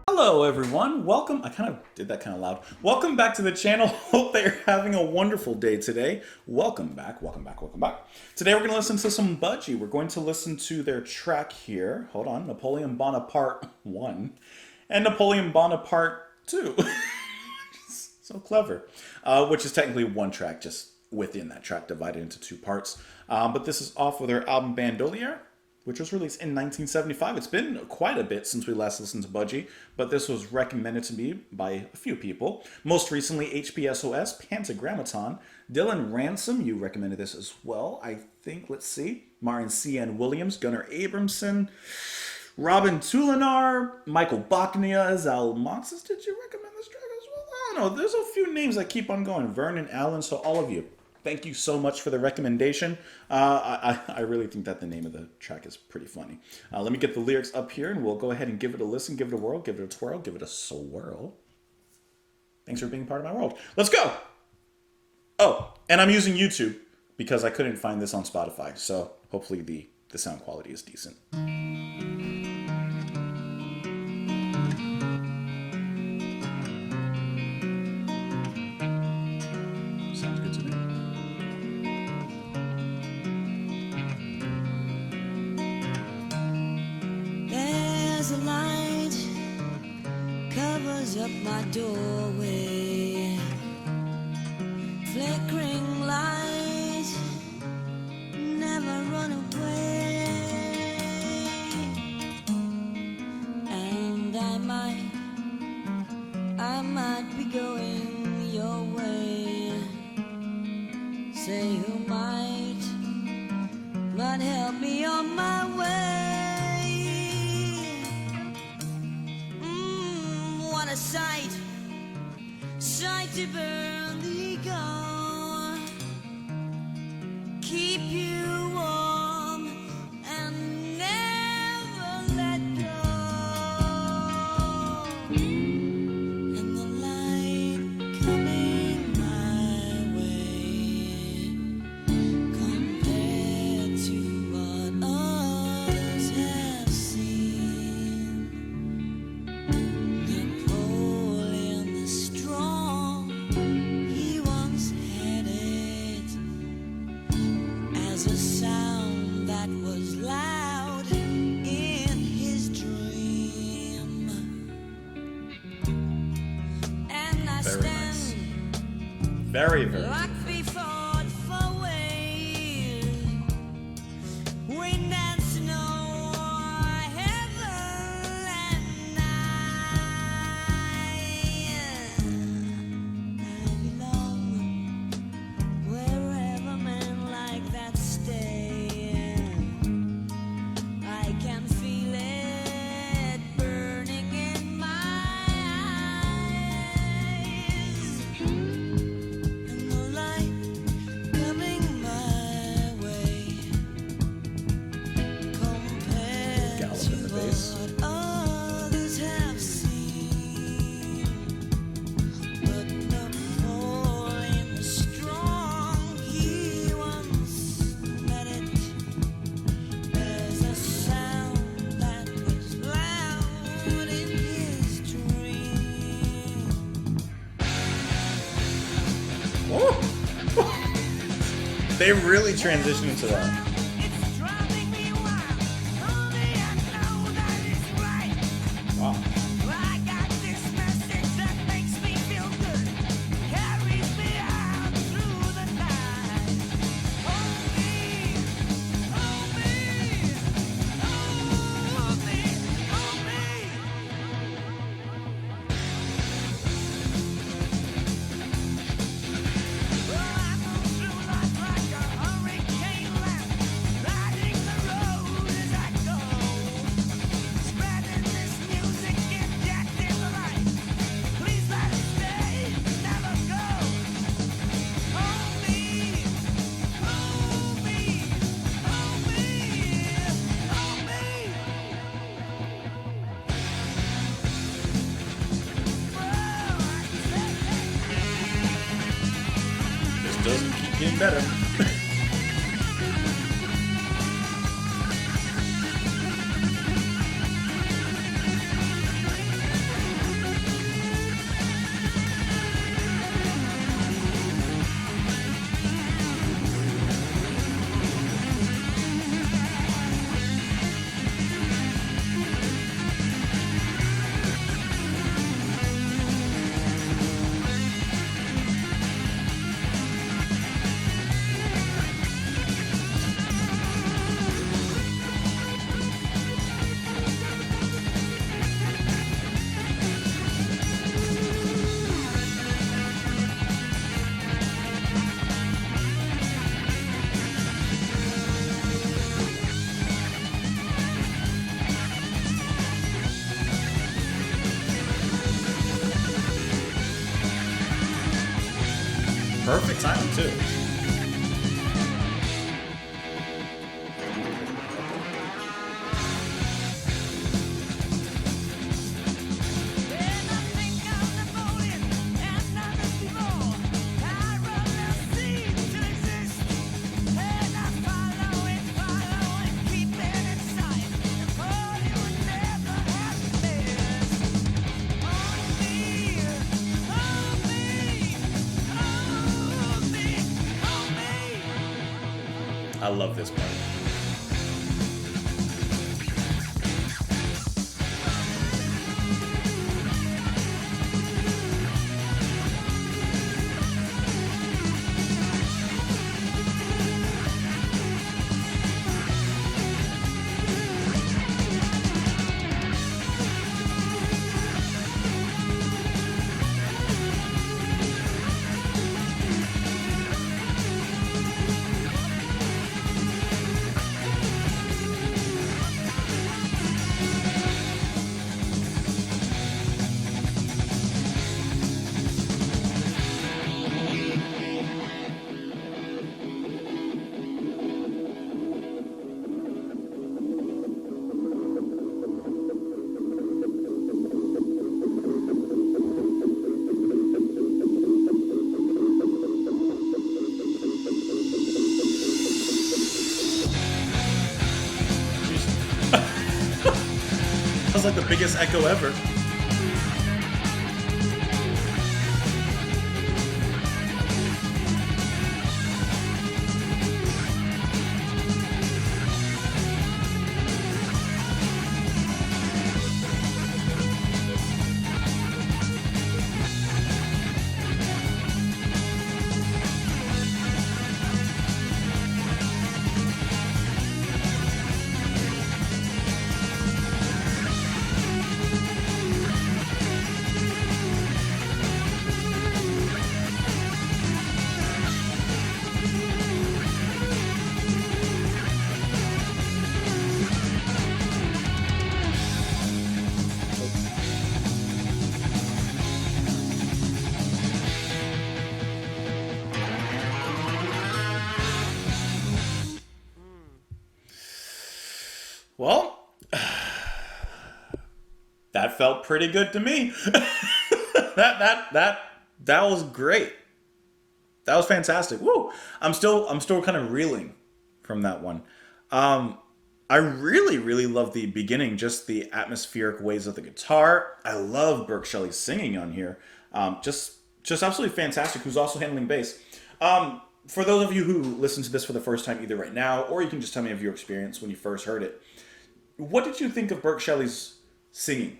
Hello everyone, welcome. I kind of did that kind of loud. Welcome back to the channel. Hope that you're having a wonderful day today. Welcome back, welcome back, welcome back. Today we're going to listen to some Budgie. We're going to listen to their track here. Hold on, Napoleon Bona Part 1 and Napoleon Bona Part 2. So clever. Which is technically one track, just within that track, divided into two parts. But this is off of their album Bandolier, which was released in 1975. It's been quite a bit since we last listened to Budgie, but this was recommended to me by a few people. Most recently, HPSOS, Pantagrammaton, Dylan Ransom, you recommended this as well, I think. Let's see. Martin C.N. Williams, Gunnar Abramson, Robin Tulinar, Michael Bachnia, Zal Monsis. Did you recommend this track as well? I don't know. There's a few names that keep on going. Vernon Allen, so all of you. Thank you so much for the recommendation. I really think that the name of the track is pretty funny. Let me get the lyrics up here and we'll go ahead and give it a listen, give it a whirl, give it a twirl, give it a swirl. Thanks for being part of my world. Let's go! Oh, and I'm using YouTube because I couldn't find this on Spotify, so hopefully the sound quality is decent. Sounds good to me. There's a light covers up my doorway, flickering light, never run away. And I might be going your way. Say who might help me on my way. What a sight to burn the ego, keep you warm and never let go. And the light coming my way, compared to what others have seen. Napoleon the strong, he once had it as a sound that was loud in his dream. And I Very stand nice. Very, very. like before for wind and snow, heaven and night. I belong wherever men like that stay. I can feel it burning in my eyes. And the light coming my way, compared Gallop to in the bass. what others have seen. But Napoleon the strong, he once met it as a sound that was loud in his dream. Oh. They really transitioned into that. It's driving me wild. Only I know that it's right. Wow. I got this message that makes me feel good, carries me out through the night. Hold me, hold me, hold me, hold me. Well, I move through life like a hurricane lamp, lighting the road as I go, spreading this music, injecting the light. Please let it stay, never go. Hold me, hold me, hold me, hold me. This doesn't keep getting better. Perfect timing too. When I think of Napoleon and others before, I rather seem to exist. And I follow it, keep it in sight. Napoleon would never have missed. On me, on me, on me, on me. I love this part. That was like the biggest echo ever. Well, that felt pretty good to me. that was great. That was fantastic. Woo! I'm still kind of reeling from that one. I really love the beginning, just the atmospheric ways of the guitar. I love Burke Shelley's singing on here. Just absolutely fantastic. Who's also handling bass. For those of you who listen to this for the first time, either right now or you can just tell me of your experience when you first heard it. What did you think of Burke Shelley's singing?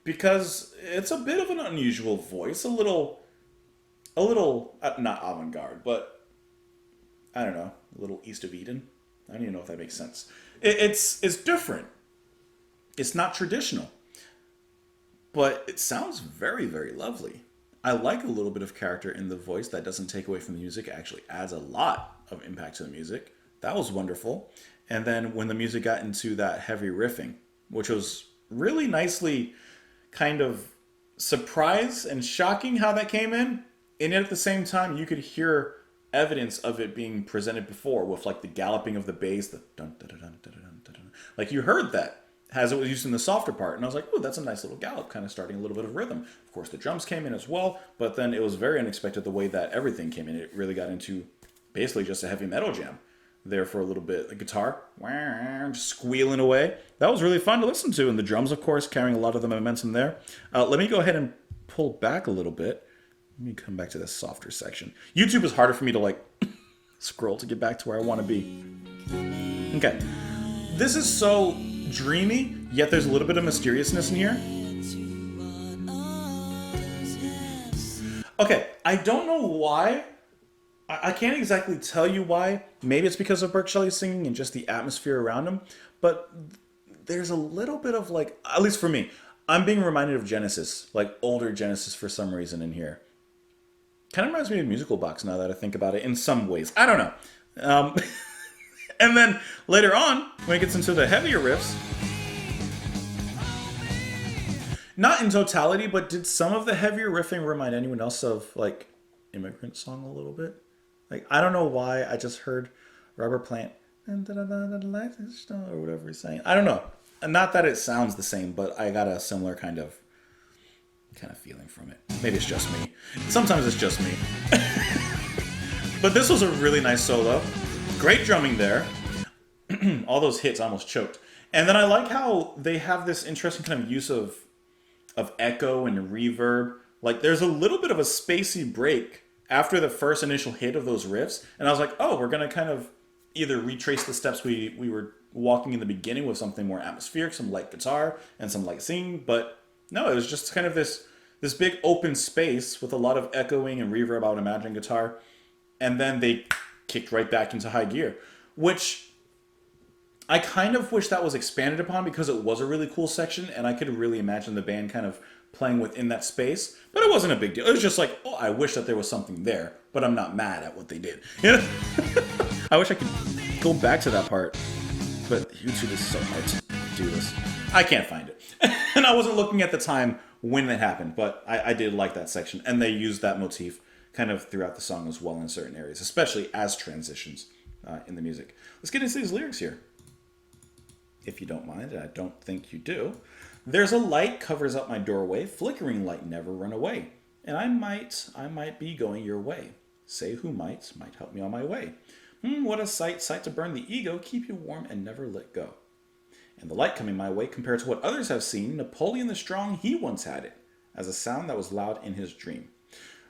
Because it's a bit of an unusual voice, a little not avant-garde, but I don't know, a little East of Eden. I don't even know if that makes sense. It's different. It's not traditional, but it sounds very lovely. I like a little bit of character in the voice that doesn't take away from the music. It actually adds a lot of impact to the music. That was wonderful. And then when the music got into that heavy riffing, which was really nicely kind of surprised and shocking how that came in, and yet at the same time you could hear evidence of it being presented before with like the galloping of the bass, the dun dun dun dun dun dun dun dun. Like you heard that as it was used in the softer part, and I was like, oh, that's a nice little gallop, kind of starting a little bit of rhythm. Of course, the drums came in as well, but then it was very unexpected the way that everything came in. It really got into basically just a heavy metal jam there for a little bit. The guitar, just squealing away. That was really fun to listen to, and the drums, of course, carrying a lot of the momentum there. Let me go ahead and pull back a little bit. Let me come back to this softer section. YouTube is harder for me to like scroll to get back to where I want to be. Okay. This is so dreamy, yet there's a little bit of mysteriousness in here. Okay, I don't know why. I can't exactly tell you why. Maybe it's because of Burke Shelley's singing and just the atmosphere around him. But there's a little bit of like, at least for me, I'm being reminded of Genesis, like older Genesis for some reason in here. Kind of reminds me of Musical Box now that I think about it in some ways. I don't know. And then later on, when it gets into the heavier riffs, not in totality, but did some of the heavier riffing remind anyone else of like immigrant song a little bit. Like, I don't know why. I just heard Rubber Plant or whatever he's saying. I don't know. Not that it sounds the same, but I got a similar kind of feeling from it. Maybe it's just me. Sometimes it's just me. But this was a really nice solo. Great drumming there. All those hits, I almost choked. And then I like how they have this interesting kind of use of echo and reverb. Like, there's a little bit of a spacey break after the first initial hit of those riffs. And I was like, oh, we're going to kind of either retrace the steps we were walking in the beginning with something more atmospheric, some light guitar and some light singing. But no, it was just kind of this big open space with a lot of echoing and reverb, I would imagine, guitar. And then they kicked right back into high gear, which I kind of wish that was expanded upon because it was a really cool section and I could really imagine the band kind of playing within that space. But it wasn't a big deal. It was just like, oh, I wish that there was something there, but I'm not mad at what they did. You know? I wish I could go back to that part, but YouTube is so hard to do this. I can't find it. And I wasn't looking at the time when it happened, but I did like that section. And they used that motif kind of throughout the song as well in certain areas, especially as transitions in the music. Let's get into these lyrics here. If you don't mind, and I don't think you do. There's a light covers up my doorway, flickering light never run away. And I might be going your way. Say who might help me on my way. What a sight to burn the ego, keep you warm and never let go. And the light coming my way compared to what others have seen, Napoleon the Strong, he once had it, as a sound that was loud in his dream.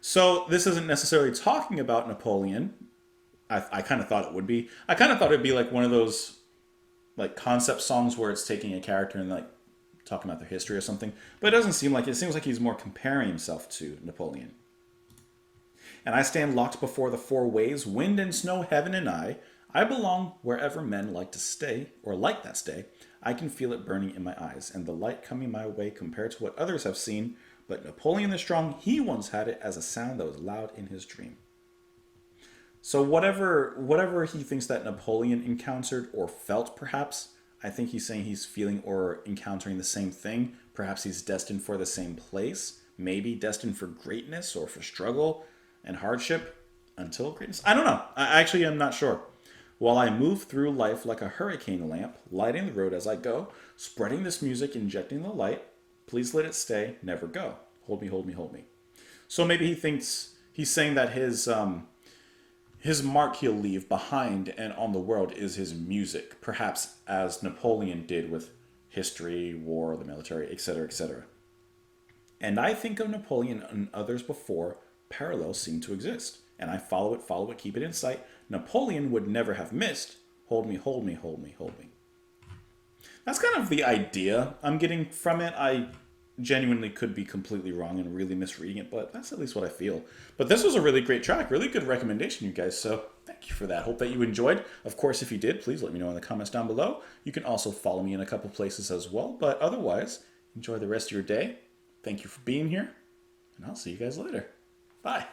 So this isn't necessarily talking about Napoleon. I kind of thought it would be. I kind of thought it'd be like one of those like concept songs where it's taking a character and like talking about their history or something. But it doesn't seem like it. It seems like he's more comparing himself to Napoleon. And I stand locked before the four ways, wind and snow, heaven and I belong wherever men like to stay, or like that stay. I can feel it burning in my eyes, and the light coming my way compared to what others have seen. But Napoleon the Strong, he once had it as a sound that was loud in his dream. So whatever he thinks that Napoleon encountered or felt, perhaps, I think he's saying he's feeling or encountering the same thing. Perhaps he's destined for the same place, maybe destined for greatness or for struggle and hardship until greatness. I don't know. I actually am not sure. While I move through life like a hurricane lamp, lighting the road as I go, spreading this music, injecting the light, please let it stay, never go. Hold me, hold me, hold me. So maybe he thinks he's saying that his mark he'll leave behind and on the world is his music, perhaps as Napoleon did with history, war, the military, etc., etc. And I think of Napoleon and others before, parallels seem to exist. And I follow it, keep it in sight. Napoleon would never have missed. Hold me, hold me, hold me, hold me. That's kind of the idea I'm getting from it. I genuinely could be completely wrong and really misreading it, but that's at least what I feel. But this was a really great track, really good recommendation, you guys, so thank you for that. Hope that you enjoyed. Of course, if you did, please let me know in the comments down below. You can also follow me in a couple places as well, but otherwise, enjoy the rest of your day. Thank you for being here, and I'll see you guys later. Bye.